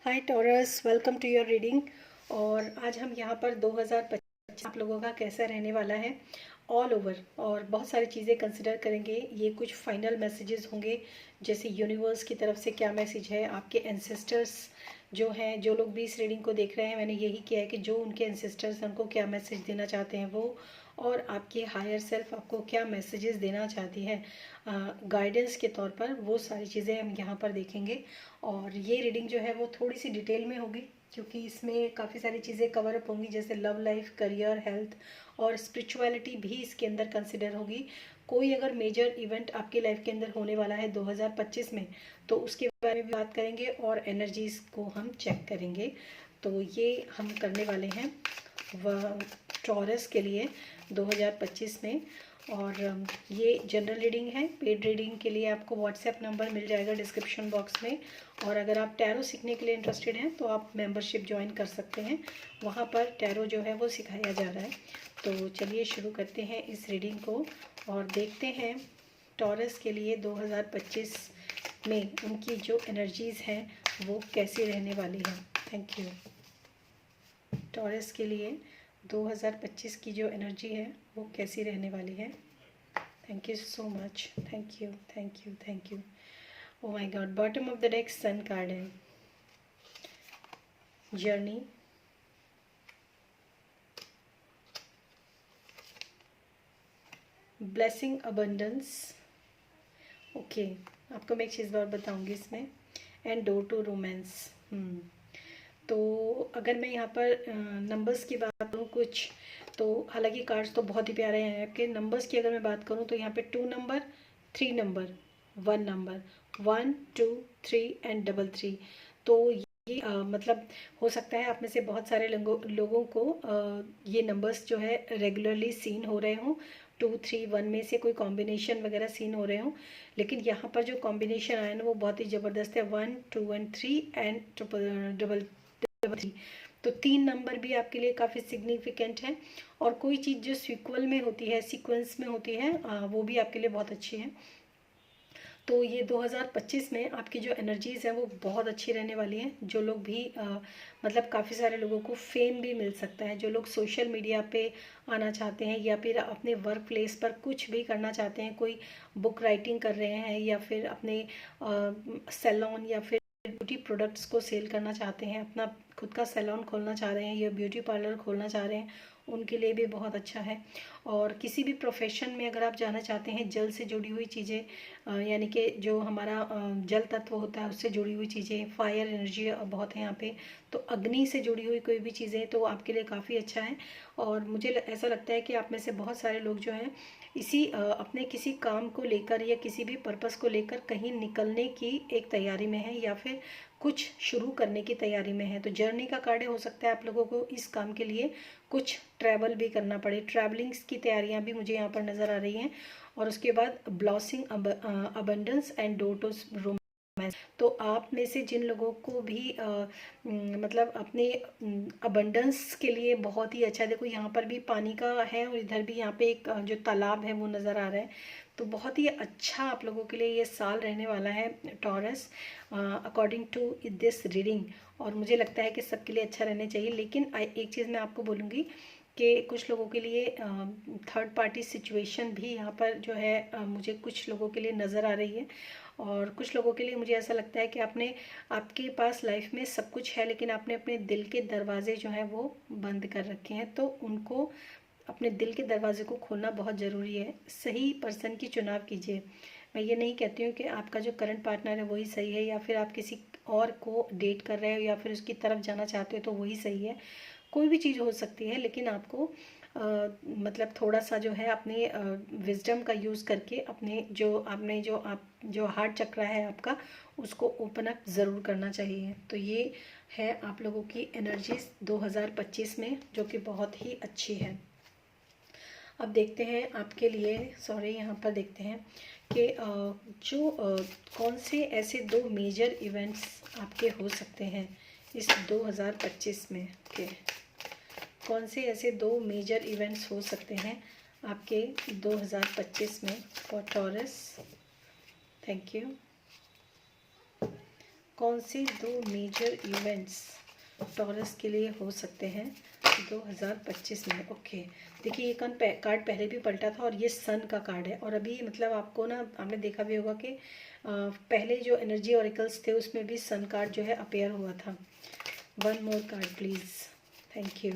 Hi Taurus, welcome to your reading. और आज हम यहाँ पर 2025 आप लोगों का कैसा रहने वाला है ऑल ओवर, और बहुत सारी चीज़ें कंसिडर करेंगे। ये कुछ फाइनल मैसेजेस होंगे, जैसे यूनिवर्स की तरफ से क्या मैसेज है, आपके एंसेस्टर्स जो हैं, जो लोग भी इस रीडिंग को देख रहे हैं, मैंने यही किया है कि जो उनके एंसेस्टर्स हैं उनको क्या मैसेज देना चाहते हैं वो, और आपकी हायर सेल्फ आपको क्या मैसेजेस देना चाहती है गाइडेंस के तौर पर, वो सारी चीज़ें हम यहाँ पर देखेंगे। और ये रीडिंग जो है वो थोड़ी सी डिटेल में होगी, क्योंकि इसमें काफ़ी सारी चीज़ें कवर अप होंगी, जैसे लव लाइफ, करियर, हेल्थ और स्पिरिचुअलिटी भी इसके अंदर कंसिडर होगी। कोई अगर मेजर इवेंट आपकी लाइफ के अंदर होने वाला है 2025 में, तो उसके बारे में भी बात करेंगे और एनर्जीज को हम चेक करेंगे। तो ये हम करने वाले हैं वह टॉरस के लिए 2025 में। और ये जनरल रीडिंग है। पेड रीडिंग के लिए आपको व्हाट्सएप नंबर मिल जाएगा डिस्क्रिप्शन बॉक्स में। और अगर आप टैरो सीखने के लिए इंटरेस्टेड हैं तो आप मेंबरशिप ज्वाइन कर सकते हैं, वहाँ पर टैरो जो है वो सिखाया जा रहा है। तो चलिए शुरू करते हैं इस रीडिंग को और देखते हैं टॉरस के लिए 2025 में उनकी जो एनर्जीज़ हैं वो कैसी रहने वाली हैं। Thank you. टॉरस के लिए 2025 की जो एनर्जी है वो कैसी रहने वाली है। Thank you so much. Thank you, thank you, thank you. Oh my god, bottom of the deck sun card है। Journey, blessing, abundance. ओके, आपको मैं एक चीज़ और बताऊंगी इसमें, एंड डोर टू रोमांस। तो अगर मैं यहाँ पर नंबर्स की बात करूँ कुछ, तो हालांकि कार्ड्स तो बहुत ही प्यारे हैं आपके। नंबर्स की अगर मैं बात करूँ तो यहाँ पे 2 नंबर, 3 नंबर, 1 नंबर, 1 2 3 एंड 3 तो ये मतलब हो सकता है आप में से बहुत सारे लोगों को ये नंबर्स जो है रेगुलरली सीन हो रहे हों, 2 3 1 में से कोई कॉम्बिनेशन वगैरह सीन हो रहे हों। लेकिन यहाँ पर जो कॉम्बिनेशन आया ना वो बहुत ही ज़बरदस्त है, 1 2 एंड 3 एंड डबल 3। तो 3 नंबर भी आपके लिए काफ़ी सिग्निफिकेंट है। और कोई चीज़ जो सीक्वल में होती है, सीक्वेंस में होती है, वो भी आपके लिए बहुत अच्छी है। तो ये 2025 में आपकी जो एनर्जीज़ हैं वो बहुत अच्छी रहने वाली हैं। जो लोग भी मतलब काफ़ी सारे लोगों को फेम भी मिल सकता है, जो लोग सोशल मीडिया पे आना चाहते हैं या फिर अपने वर्क प्लेस पर कुछ भी करना चाहते हैं, कोई बुक राइटिंग कर रहे हैं या फिर अपने सैलून या फिर ब्यूटी प्रोडक्ट्स को सेल करना चाहते हैं, अपना खुद का सैलून खोलना चाह रहे हैं या ब्यूटी पार्लर खोलना चाह रहे हैं, उनके लिए भी बहुत अच्छा है। और किसी भी प्रोफेशन में अगर आप जाना चाहते हैं, जल से जुड़ी हुई चीज़ें, यानी कि जो हमारा जल तत्व होता है उससे जुड़ी हुई चीज़ें, फायर एनर्जी बहुत है यहाँ पे, तो अग्नि से जुड़ी हुई कोई भी चीज़ें तो आपके लिए काफ़ी अच्छा है। और मुझे ऐसा लगता है कि आप में से बहुत सारे लोग जो हैं इसी अपने किसी काम को लेकर या किसी भी पर्पस को लेकर कहीं निकलने की एक तैयारी में है या फिर कुछ शुरू करने की तैयारी में है। तो जर्नी का कार्ड हो सकता है आप लोगों को इस काम के लिए कुछ ट्रैवल भी करना पड़े, ट्रैवलिंग्स की तैयारियां भी मुझे यहाँ पर नज़र आ रही हैं। और उसके बाद blessing, abundance and door to romance. तो आप में से जिन लोगों को भी मतलब अपने अबंडेंस के लिए बहुत ही अच्छा, देखो यहाँ पर भी पानी का है और इधर भी यहाँ पे एक जो तालाब है वो नज़र आ रहा है। तो बहुत ही अच्छा आप लोगों के लिए ये साल रहने वाला है Taurus, according to this reading. और मुझे लगता है कि सबके लिए अच्छा रहना चाहिए। लेकिन एक चीज़ मैं आपको बोलूँगी कि कुछ लोगों के लिए थर्ड पार्टी सिचुएशन भी यहाँ पर जो है मुझे कुछ लोगों के लिए नज़र आ रही है। और कुछ लोगों के लिए मुझे ऐसा लगता है कि आपके पास लाइफ में सब कुछ है, लेकिन आपने अपने दिल के दरवाजे जो हैं वो बंद कर रखे हैं। तो उनको अपने दिल के दरवाजे को खोलना बहुत ज़रूरी है। सही पर्सन की चुनाव कीजिए। मैं ये नहीं कहती हूँ कि आपका जो करंट पार्टनर है वही सही है, या फिर आप किसी और को डेट कर रहे हो या फिर उसकी तरफ जाना चाहते हो तो वही सही है। कोई भी चीज़ हो सकती है, लेकिन आपको मतलब थोड़ा सा जो है अपने विजडम का यूज़ करके अपने जो आप जो हार्ट चक्रा है आपका, उसको ओपन अप ज़रूर करना चाहिए। तो ये है आप लोगों की एनर्जीज 2025 में, जो कि बहुत ही अच्छी है। अब देखते हैं आपके लिए, सॉरी यहाँ पर देखते हैं कि कौन से ऐसे 2 मेजर इवेंट्स आपके हो सकते हैं इस 2025 में के। कौन से ऐसे 2 मेजर इवेंट्स हो सकते हैं आपके 2025 में फॉर टॉरस। Thank you. कौन से 2 मेजर इवेंट्स टॉरस के लिए हो सकते हैं 2025 में? ओके, देखिए ये कार्ड पहले भी पलटा था और ये सन का कार्ड है, और अभी मतलब आपको ना, आपने देखा भी होगा कि पहले जो एनर्जी ऑरिकल्स थे उसमें भी सन कार्ड जो है अपेयर हुआ था। One more card please, thank you.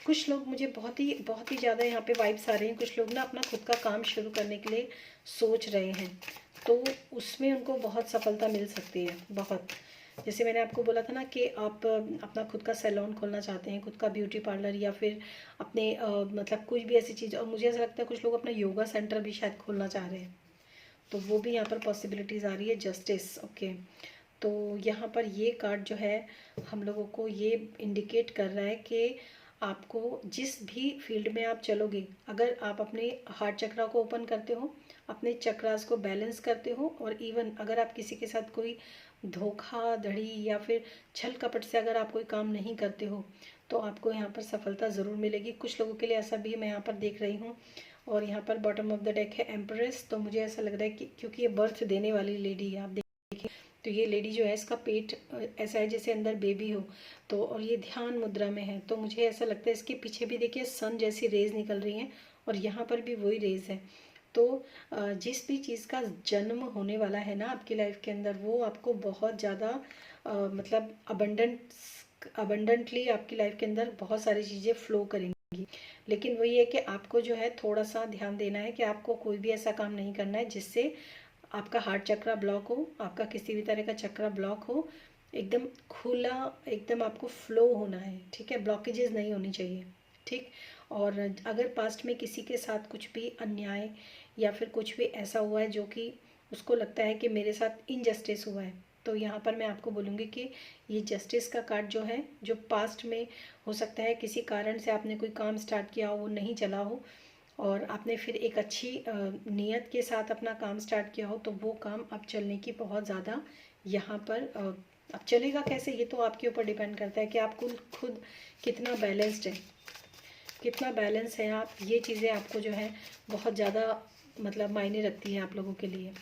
कुछ लोग, मुझे बहुत ही ज़्यादा यहाँ पे वाइब्स आ रही हैं, कुछ लोग ना अपना खुद का काम शुरू करने के लिए सोच रहे हैं, तो उसमें उनको बहुत सफलता मिल सकती है, बहुत। जैसे मैंने आपको बोला था ना कि आप अपना खुद का सैलून खोलना चाहते हैं, खुद का ब्यूटी पार्लर, या फिर अपने मतलब कुछ भी ऐसी चीज़, और मुझे ऐसा लगता है कुछ लोग अपना योगा सेंटर भी शायद खोलना चाह रहे हैं, तो वो भी यहाँ पर पॉसिबिलिटीज़ आ रही है। Justice, okay. तो यहाँ पर ये कार्ड जो है हम लोगों को ये इंडिकेट कर रहा है कि आपको जिस भी फील्ड में आप चलोगे, अगर आप अपने हार्ट चक्रा को ओपन करते हो, अपने चक्रास को बैलेंस करते हो, और इवन अगर आप किसी के साथ कोई धोखाधड़ी या फिर छल कपट से अगर आप कोई काम नहीं करते हो, तो आपको यहाँ पर सफलता ज़रूर मिलेगी। कुछ लोगों के लिए ऐसा भी मैं यहाँ पर देख रही हूँ। और यहाँ पर बॉटम ऑफ द डेक है एम्प्रेस, तो मुझे ऐसा लग रहा है कि क्योंकि ये बर्थ देने वाली लेडी है, आप देखिए, तो ये लेडी जो है इसका पेट ऐसा है जैसे अंदर बेबी हो, तो और ये ध्यान मुद्रा में है, तो मुझे ऐसा लगता है इसके पीछे भी देखिए सन जैसी रेज निकल रही हैं, और यहाँ पर भी वही रेज है। तो जिस भी चीज़ का जन्म होने वाला है ना आपकी लाइफ के अंदर, वो आपको बहुत ज़्यादा मतलब अबंडेंटली आपकी लाइफ के अंदर बहुत सारी चीज़ें फ्लो करेंगी। लेकिन वही है कि आपको जो है थोड़ा सा ध्यान देना है कि आपको कोई भी ऐसा काम नहीं करना है जिससे आपका हार्ट चक्रा ब्लॉक हो, आपका किसी भी तरह का चक्रा ब्लॉक हो। एकदम खुला, एकदम आपको फ्लो होना है, ठीक है, ब्लॉकेजेस नहीं होनी चाहिए, ठीक। और अगर पास्ट में किसी के साथ कुछ भी अन्याय या फिर कुछ भी ऐसा हुआ है जो कि उसको लगता है कि मेरे साथ इनजस्टिस हुआ है, तो यहाँ पर मैं आपको बोलूँगी कि ये जस्टिस का कार्ड जो है, जो पास्ट में हो सकता है किसी कारण से आपने कोई काम स्टार्ट किया हो, वो नहीं चला हो, और आपने फिर एक अच्छी नीयत के साथ अपना काम स्टार्ट किया हो, तो वो काम अब चलने की बहुत ज़्यादा यहाँ पर अब चलेगा कैसे, ये तो आपके ऊपर डिपेंड करता है कि आप खुद कितना बैलेंस्ड है, कितना बैलेंस है आप। ये चीज़ें आपको जो है बहुत ज़्यादा मतलब मायने रखती है आप लोगों के लिए।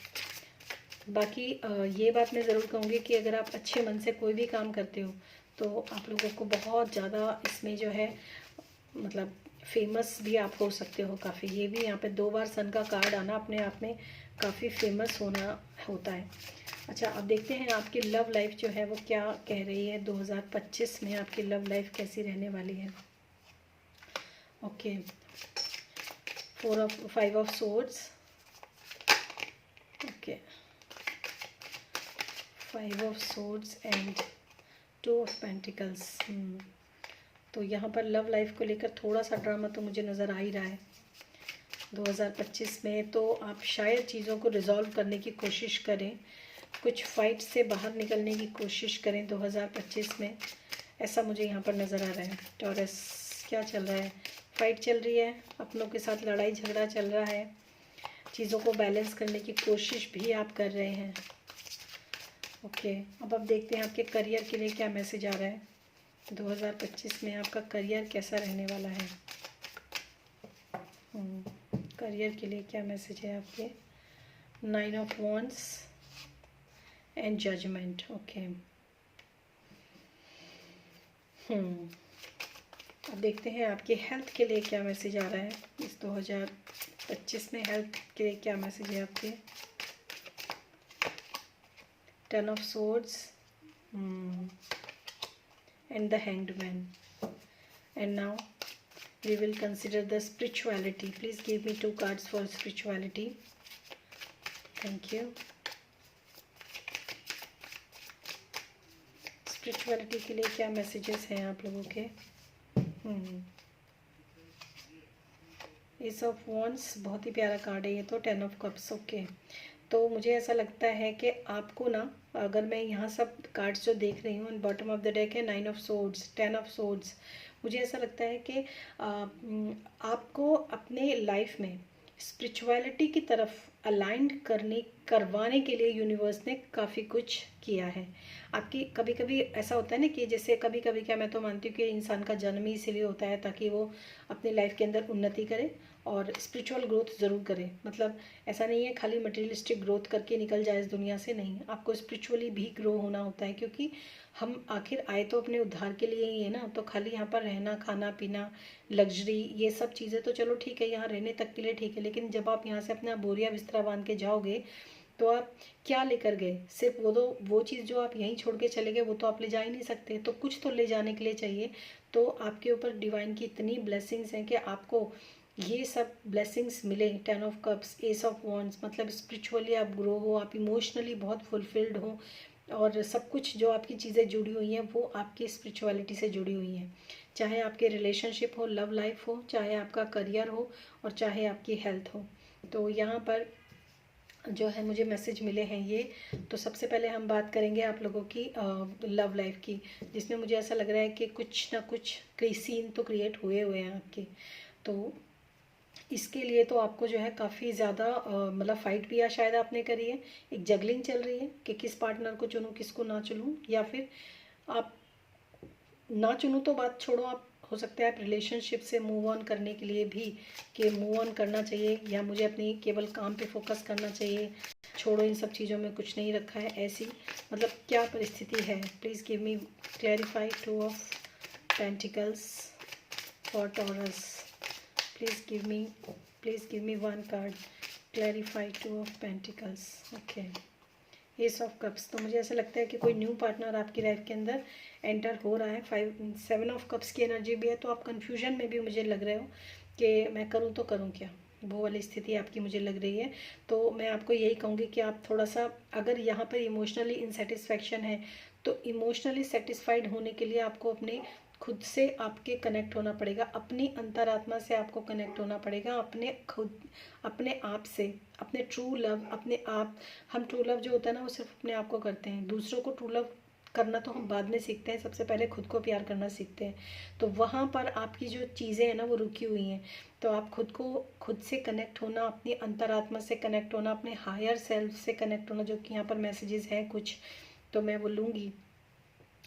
बाकी ये बात मैं ज़रूर कहूँगी कि अगर आप अच्छे मन से कोई भी काम करते हो, तो आप लोगों को बहुत ज़्यादा इसमें जो है मतलब फेमस भी आप हो सकते हो काफ़ी। ये भी यहाँ पे 2 बार सन का कार्ड आना अपने आप में काफ़ी फेमस होना होता है। अच्छा, अब देखते हैं आपकी लव लाइफ जो है वो क्या कह रही है 2025 में, आपकी लव लाइफ कैसी रहने वाली है। Okay, 5 of swords, okay, 5 of swords and 2 of pentacles. तो यहाँ पर लव लाइफ को लेकर थोड़ा सा ड्रामा तो मुझे नज़र आ ही रहा है 2025 में। तो आप शायद चीज़ों को रिजॉल्व करने की कोशिश करें, कुछ फाइट से बाहर निकलने की कोशिश करें 2025 में, ऐसा मुझे यहाँ पर नज़र आ रहा है। टॉरस, क्या चल रहा है? फाइट चल रही है, अपनों के साथ लड़ाई झगड़ा चल रहा है, चीज़ों को बैलेंस करने की कोशिश भी आप कर रहे हैं। ओके, अब आप देखते हैं आपके करियर के लिए क्या मैसेज आ रहा है 2025 में, आपका करियर कैसा रहने वाला है। करियर के लिए क्या मैसेज है आपके? 9 of wands and judgement, okay. अब देखते हैं आपके हेल्थ के लिए क्या मैसेज आ रहा है इस 2025 में। हेल्थ के लिए क्या मैसेज है आपके? 10 of swords and the hanged man. And now we will consider the spirituality. Please give me 2 cards for spirituality. Thank you. Spirituality के लिए क्या मैसेजेस हैं आप लोगों के? एस ऑफ वॉन्ड्स, बहुत ही प्यारा कार्ड है ये तो। 10 ऑफ कप्स, ओके। तो मुझे ऐसा लगता है कि आपको ना, अगर मैं यहाँ सब कार्ड्स जो देख रही हूँ, बॉटम ऑफ द डेक है 9 ऑफ सोर्ड्स, 10 ऑफ सोर्ड्स, मुझे ऐसा लगता है कि आपको अपने लाइफ में स्पिरिचुअलिटी की तरफ अलाइंड करवाने के लिए यूनिवर्स ने काफ़ी कुछ किया है आपकी। कभी कभी ऐसा होता है ना कि जैसे कभी कभी क्या, मैं तो मानती हूँ कि इंसान का जन्म ही इसीलिए होता है ताकि वो अपनी लाइफ के अंदर उन्नति करे और स्पिरिचुअल ग्रोथ ज़रूर करे। मतलब ऐसा नहीं है खाली मटेरियलिस्टिक ग्रोथ करके निकल जाए इस दुनिया से, नहीं, आपको स्पिरिचुअली भी ग्रो होना होता है, क्योंकि हम आखिर आए तो अपने उद्धार के लिए ही है ना। तो खाली यहाँ पर रहना, खाना पीना, लग्जरी, ये सब चीज़ें तो चलो ठीक है, यहाँ रहने तक के लिए ठीक है, लेकिन जब आप यहाँ से अपना बोरिया बिस्तरा बांध के जाओगे तो आप क्या लेकर गए? सिर्फ वो चीज़ जो आप यहीं छोड़ के चले गए वो तो आप ले जा ही नहीं सकते, तो कुछ तो ले जाने के लिए चाहिए। तो आपके ऊपर डिवाइन की इतनी ब्लेसिंग्स हैं कि आपको ये सब ब्लेसिंग्स मिले। 10 of cups, S of wands, मतलब स्पिरिचुअली आप ग्रो हो, आप इमोशनली बहुत फुलफिल्ड हो, और सब कुछ जो आपकी चीज़ें जुड़ी हुई हैं वो आपकी स्पिरिचुअलिटी से जुड़ी हुई हैं। चाहे आपके रिलेशनशिप हो, लव लाइफ हो, चाहे आपका करियर हो, और चाहे आपकी हेल्थ हो। तो यहाँ पर जो है मुझे मैसेज मिले हैं ये। तो सबसे पहले हम बात करेंगे आप लोगों की लव लाइफ की, जिसमें मुझे ऐसा लग रहा है कि कुछ ना कुछ कई सीन तो क्रिएट हुए हुए हैं आपके। तो इसके लिए तो आपको जो है काफ़ी ज़्यादा मतलब फ़ाइट भी शायद आपने करी है, एक जगलिंग चल रही है कि किस पार्टनर को चुनूँ किसको ना चुनूँ, या फिर आप ना चुनूँ तो बात छोड़ो, आप हो सकता है आप रिलेशनशिप से मूव ऑन करने के लिए भी कि मूव ऑन करना चाहिए, या मुझे अपनी केवल काम पे फोकस करना चाहिए, छोड़ो इन सब चीज़ों में कुछ नहीं रखा है, ऐसी मतलब क्या परिस्थिति है। Please give me clarify 2 of pentacles for taurus. Please give me one card, clarify 2 of pentacles. Okay, S of cups. तो मुझे ऐसा लगता है कि कोई न्यू पार्टनर आपकी लाइफ के अंदर एंटर हो रहा है। 7 ऑफ कप्स की एनर्जी भी है, तो आप कन्फ्यूजन में भी मुझे लग रहे हो कि मैं करूँ तो करूँ क्या, वो वाली स्थिति आपकी मुझे लग रही है। तो मैं आपको यही कहूँगी कि आप थोड़ा सा, अगर यहाँ पर इमोशनली इनसेटिस्फैक्शन है, तो इमोशनली सेटिस्फाइड होने के लिए आपको अपने खुद से आपके कनेक्ट होना पड़ेगा, अपनी अंतरात्मा से आपको कनेक्ट होना पड़ेगा, अपने खुद, अपने आप से, अपने ट्रू लव, अपने आप। हम ट्रू लव जो होता है ना वो सिर्फ अपने आप को करते हैं, दूसरों को ट्रू लव करना तो हम बाद में सीखते हैं, सबसे पहले खुद को प्यार करना सीखते हैं। तो वहाँ पर आपकी जो चीज़ें हैं ना वो रुकी हुई हैं। तो आप खुद से कनेक्ट होना, अपनी अंतरात्मा से कनेक्ट होना, अपने हायर सेल्फ से कनेक्ट होना, जो कि यहाँ पर मैसेजेस हैं कुछ, तो मैं वो लूँगी।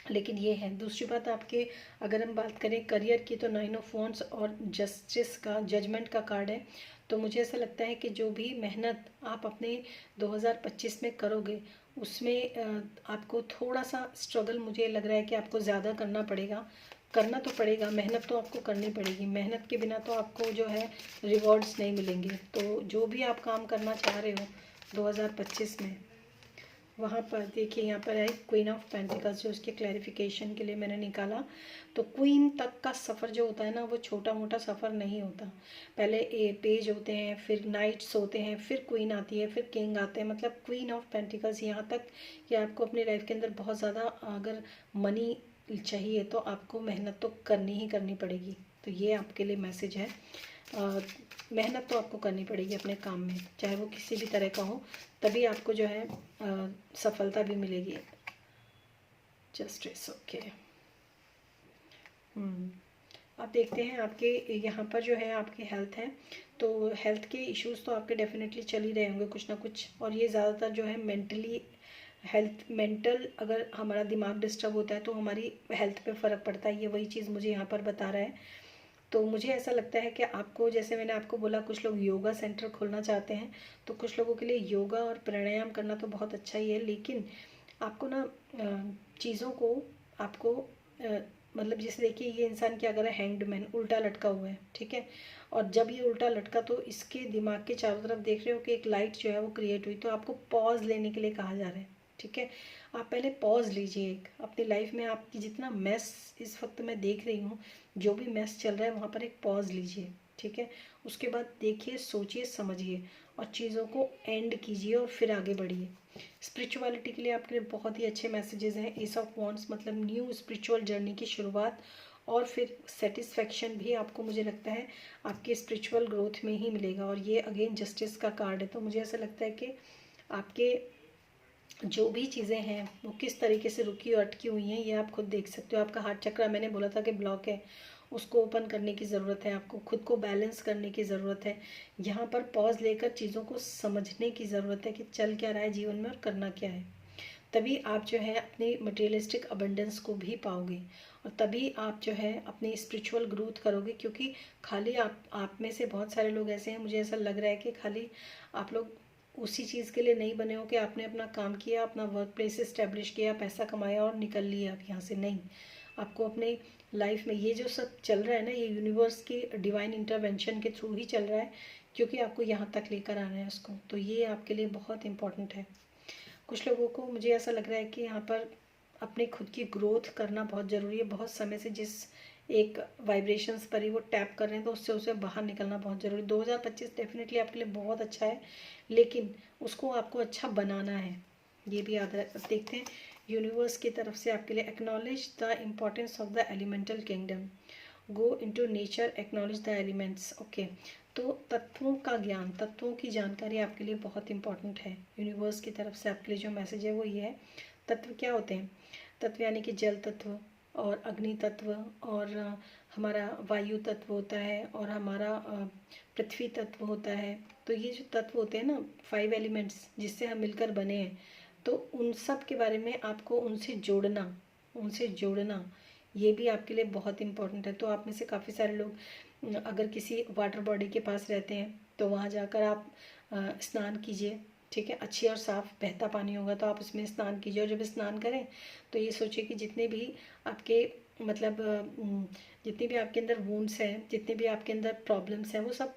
लेकिन ये है दूसरी बात आपके, अगर हम बात करें करियर की, तो 9 ऑफ वॉन्ड्स और जस्टिस का, जजमेंट का कार्ड है। तो मुझे ऐसा लगता है कि जो भी मेहनत आप अपने 2025 में करोगे उसमें आपको थोड़ा सा स्ट्रगल मुझे लग रहा है कि आपको ज़्यादा करना पड़ेगा। करना तो पड़ेगा, मेहनत तो आपको करनी पड़ेगी, मेहनत के बिना तो आपको जो है रिवॉर्ड्स नहीं मिलेंगे। तो जो भी आप काम करना चाह रहे हो 2025 में, वहाँ पर देखिए यहाँ पर है क्वीन ऑफ पेंटिकल्स, जो उसके क्लैरिफिकेशन के लिए मैंने निकाला। तो क्वीन तक का सफ़र जो होता है ना वो छोटा मोटा सफ़र नहीं होता। पहले पेज होते हैं, फिर नाइट्स होते हैं, फिर क्वीन आती है, फिर किंग आते हैं। मतलब क्वीन ऑफ पेंटिकल्स यहाँ तक कि आपको अपनी लाइफ के अंदर बहुत ज़्यादा अगर मनी चाहिए तो आपको मेहनत तो करनी ही करनी पड़ेगी। तो ये आपके लिए मैसेज है। मेहनत तो आपको करनी पड़ेगी अपने काम में, चाहे वो किसी भी तरह का हो, तभी आपको जो है सफलता भी मिलेगी। Justice, okay. अब देखते हैं आपके यहाँ पर जो है आपकी हेल्थ है। तो हेल्थ के इश्यूज़ तो आपके डेफिनेटली चल ही रहे होंगे कुछ ना कुछ, और ये ज़्यादातर जो है मेंटली मेंटल, अगर हमारा दिमाग डिस्टर्ब होता है तो हमारी हेल्थ पे फ़र्क पड़ता है। ये वही चीज़ मुझे यहाँ पर बता रहा है। तो मुझे ऐसा लगता है कि आपको, जैसे मैंने आपको बोला, कुछ लोग योगा सेंटर खोलना चाहते हैं, तो कुछ लोगों के लिए योगा और प्राणायाम करना तो बहुत अच्छा ही है, लेकिन आपको ना चीज़ों को आपको मतलब जैसे देखिए ये इंसान क्या कर रहा है, हैंग्ड मैन, उल्टा लटका हुआ है, ठीक है। और जब ये उल्टा लटका तो इसके दिमाग के चारों तरफ देख रहे हो कि एक लाइट जो है वो क्रिएट हुई, तो आपको पॉज लेने के लिए कहा जा रहा है, ठीक है। आप पहले पॉज लीजिए एक अपनी लाइफ में, आपकी जितना मैस इस वक्त मैं देख रही हूँ, जो भी मैस चल रहा है वहाँ पर एक पॉज लीजिए, ठीक है। उसके बाद देखिए, सोचिए, समझिए और चीज़ों को एंड कीजिए और फिर आगे बढ़िए। स्पिरिचुअलिटी के लिए आपके लिए बहुत ही अच्छे मैसेजेस हैं। एस ऑफ वॉन्ड्स मतलब न्यू स्पिरिचुअल जर्नी की शुरुआत, और फिर सेटिस्फेक्शन भी आपको मुझे लगता है आपके स्पिरिचुअल ग्रोथ में ही मिलेगा। और ये अगेन जस्टिस का कार्ड है। तो मुझे ऐसा लगता है कि आपके जो भी चीज़ें हैं वो किस तरीके से रुकी और अटकी हुई हैं, ये आप खुद देख सकते हो। आपका हार्ट चक्र मैंने बोला था कि ब्लॉक है, उसको ओपन करने की ज़रूरत है, आपको खुद को बैलेंस करने की ज़रूरत है। यहाँ पर पॉज लेकर चीज़ों को समझने की ज़रूरत है कि चल क्या रहा है जीवन में और करना क्या है। तभी आप जो है अपनी मटेरियलिस्टिक अबंडेंस को भी पाओगे, और तभी आप जो है अपनी स्पिरिचुअल ग्रोथ करोगे। क्योंकि खाली आप में से बहुत सारे लोग ऐसे हैं, मुझे ऐसा लग रहा है कि खाली आप लोग उसी चीज़ के लिए नहीं बने हो कि आपने अपना काम किया, अपना वर्क प्लेस इस्टेब्लिश किया, पैसा कमाया और निकल लिया आप यहाँ से। नहीं, आपको अपने लाइफ में ये जो सब चल रहा है ना, ये यूनिवर्स की डिवाइन इंटरवेंशन के थ्रू ही चल रहा है, क्योंकि आपको यहाँ तक लेकर आना है उसको। तो ये आपके लिए बहुत इंपॉर्टेंट है। कुछ लोगों को मुझे ऐसा लग रहा है कि यहाँ पर अपने खुद की ग्रोथ करना बहुत ज़रूरी है। बहुत समय से जिस एक वाइब्रेशंस पर ही वो टैप कर रहे हैं, तो उससे उसे बाहर निकलना बहुत ज़रूरी। 2025 डेफिनेटली आपके लिए बहुत अच्छा है, लेकिन उसको आपको अच्छा बनाना है, ये भी याद देखते हैं। यूनिवर्स की तरफ से आपके लिए acknowledge the importance of the elemental kingdom, go into nature, acknowledge the elements. Okay, तो तत्वों का ज्ञान, तत्वों की जानकारी आपके लिए बहुत इंपॉर्टेंट है। यूनिवर्स की तरफ से आपके लिए जो मैसेज है वो ये है। तत्व क्या होते हैं? तत्व यानी कि जल तत्व और अग्नि तत्व, और हमारा वायु तत्व होता है, और हमारा पृथ्वी तत्व होता है। तो ये जो तत्व होते हैं ना, 5 एलिमेंट्स जिससे हम मिलकर बने हैं, तो उन सब के बारे में आपको उनसे जोड़ना ये भी आपके लिए बहुत इम्पोर्टेंट है। तो आप में से काफ़ी सारे लोग अगर किसी वाटर बॉडी के पास रहते हैं, तो वहाँ जाकर आप स्नान कीजिए, ठीक है। अच्छी और साफ़ बहता पानी होगा तो आप उसमें स्नान कीजिए, और जब स्नान करें तो ये सोचिए कि जितने भी आपके मतलब जितने भी आपके अंदर वुंड्स हैं, जितने भी आपके अंदर प्रॉब्लम्स हैं, वो सब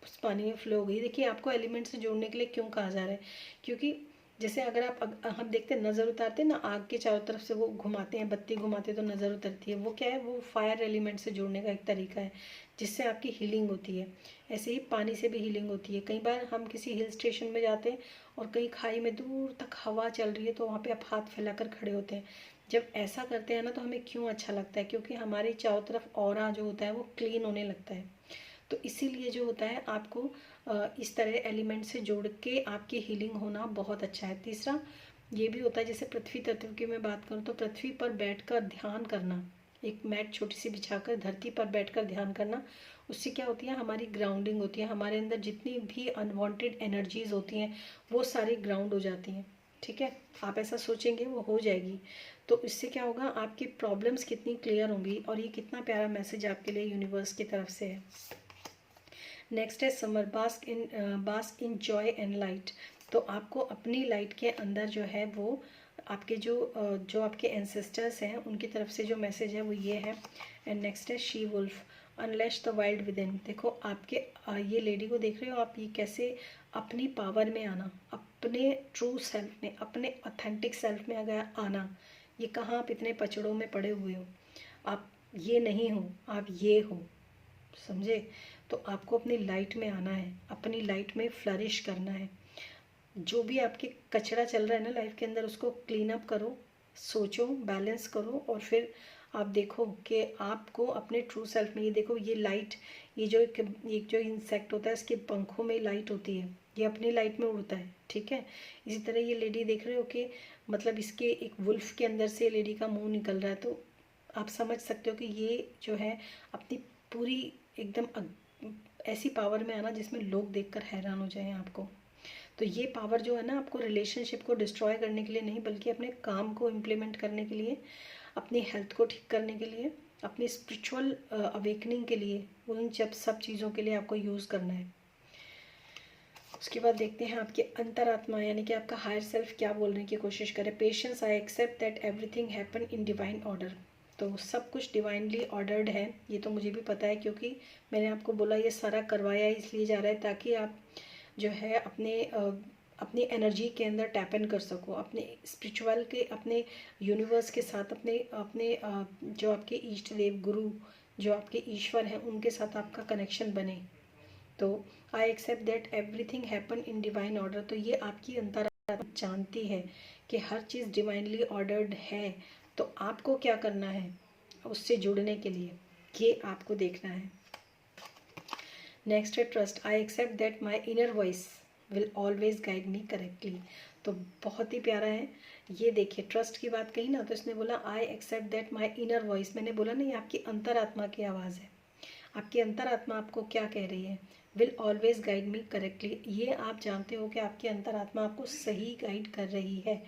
उस पानी में फ्लो हो गई। देखिए, आपको एलिमेंट से जोड़ने के लिए क्यों कहा जा रहा है? क्योंकि जैसे अगर हम देखते हैं, नज़र उतारते हैं ना, आग के चारों तरफ से वो घुमाते हैं, बत्ती घुमाते हैं तो नज़र उतरती है। वो क्या है? वो फायर एलिमेंट से जोड़ने का एक तरीका है, जिससे आपकी हीलिंग होती है। ऐसे ही पानी से भी हीलिंग होती है। कई बार हम किसी हिल स्टेशन में जाते हैं और कहीं खाई में दूर तक हवा चल रही है, तो वहाँ पे आप हाथ फैलाकर खड़े होते हैं। जब ऐसा करते हैं ना, तो हमें क्यों अच्छा लगता है? क्योंकि हमारी चारों तरफ ऑरा जो होता है वो क्लीन होने लगता है। तो इसीलिए जो होता है, आपको इस तरह एलिमेंट से जोड़ के आपकी हीलिंग होना बहुत अच्छा है। तीसरा ये भी होता है, जैसे पृथ्वी तत्व की मैं बात करूँ, तो पृथ्वी पर बैठकर ध्यान करना, एक मैट छोटी सी बिछाकर धरती पर बैठकर ध्यान करना, उससे क्या होती है? हमारी ग्राउंडिंग होती है। हमारे अंदर जितनी भी अनवांटेड एनर्जीज होती हैं वो सारी ग्राउंड हो जाती हैं, ठीक है। आप ऐसा सोचेंगे वो हो जाएगी। तो इससे क्या होगा? आपकी प्रॉब्लम्स कितनी क्लियर होंगी, और ये कितना प्यारा मैसेज आपके लिए यूनिवर्स की तरफ से है। नेक्स्ट है summer, bask in joy and light. तो आपको अपनी लाइट के अंदर जो है वो आपके जो आपके एंसेस्टर्स हैं उनकी तरफ से जो मैसेज है वो ये है। एंड नेक्स्ट है she wolf, unleash the wild within इन। देखो, आपके ये लेडी को देख रहे हो आप, ये कैसे अपनी पावर में आना, अपने ट्रू सेल्फ में, अपने ऑथेंटिक सेल्फ में अगर आना, ये कहाँ आप इतने पचड़ों में पड़े हुए हो? आप ये नहीं हो, आप ये हो, समझे? तो आपको अपनी लाइट में आना है, अपनी लाइट में फ्लरिश करना है। जो भी आपके कचरा चल रहा है ना लाइफ के अंदर, उसको क्लीन अप करो, सोचो, बैलेंस करो, और फिर आप देखो कि आपको अपने ट्रू सेल्फ में, ये देखो, ये लाइट, ये जो इंसेक्ट होता है, इसके पंखों में लाइट होती है, ये अपनी लाइट में उड़ता है, ठीक है। इसी तरह ये लेडी देख रहे हो कि मतलब इसके एक वुल्फ के अंदर से लेडी का मुंह निकल रहा है, तो आप समझ सकते हो कि ये जो है अपनी पूरी एकदम ऐसी पावर में आना जिसमें लोग देखकर हैरान हो जाएं आपको। तो ये पावर जो है ना, आपको रिलेशनशिप को डिस्ट्रॉय करने के लिए नहीं, बल्कि अपने काम को इम्प्लीमेंट करने के लिए, अपनी हेल्थ को ठीक करने के लिए, अपनी स्पिरिचुअल अवेकनिंग के लिए, उन सब चीज़ों के लिए आपको यूज़ करना है। उसके बाद देखते हैं आपके अंतरात्मा यानी कि आपका हायर सेल्फ क्या बोलने की कोशिश करे। Patience, I accept that everything happen in divine order. तो सब कुछ डिवाइनली ऑर्डर्ड है, ये तो मुझे भी पता है, क्योंकि मैंने आपको बोला ये सारा करवाया इसलिए जा रहा है ताकि आप जो है अपनी एनर्जी के अंदर टैप इन कर सको, अपने स्पिरिचुअल के, अपने यूनिवर्स के साथ, अपने अपने जो आपके इष्ट देव गुरु, जो आपके ईश्वर हैं, उनके साथ आपका कनेक्शन बने। तो I accept that everything happen in divine order. तो ये आपकी अंतरात्मा जानती है कि हर चीज़ डिवाइनली ऑर्डर्ड है। तो आपको क्या करना है उससे जुड़ने के लिए, ये आपको देखना है। नेक्स्ट है trust, I accept that my inner voice will always guide me correctly. तो बहुत ही प्यारा है ये देखिए ट्रस्ट की बात कही ना, तो इसने बोला I accept that my inner voice. मैंने बोला ना, ये आपकी अंतरात्मा की आवाज़ है। आपकी अंतरात्मा आपको क्या कह रही है, will always guide me correctly. ये आप जानते हो कि आपकी अंतरात्मा आपको सही गाइड कर रही है,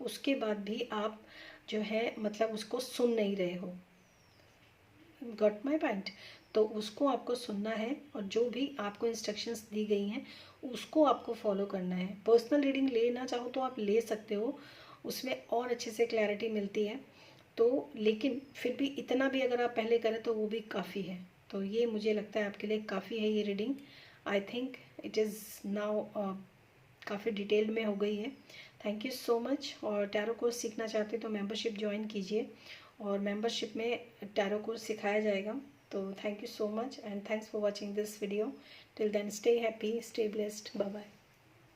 उसके बाद भी आप जो है मतलब उसको सुन नहीं रहे हो। Got my point. तो उसको आपको सुनना है, और जो भी आपको इंस्ट्रक्शंस दी गई हैं उसको आपको फॉलो करना है। पर्सनल रीडिंग लेना चाहो तो आप ले सकते हो, उसमें और अच्छे से क्लैरिटी मिलती है। तो लेकिन फिर भी इतना भी अगर आप पहले करें तो वो भी काफ़ी है। तो ये मुझे लगता है आपके लिए काफ़ी है ये reading. I think it is now काफ़ी डिटेल में हो गई है। Thank you so much. और टैरो कोर्स सीखना चाहते तो मेंबरशिप ज्वाइन कीजिए, और मेंबरशिप में टैरो कोर्स सिखाया जाएगा। तो thank you so much and thanks for watching this video. Till then stay happy, stay blessed, bye bye.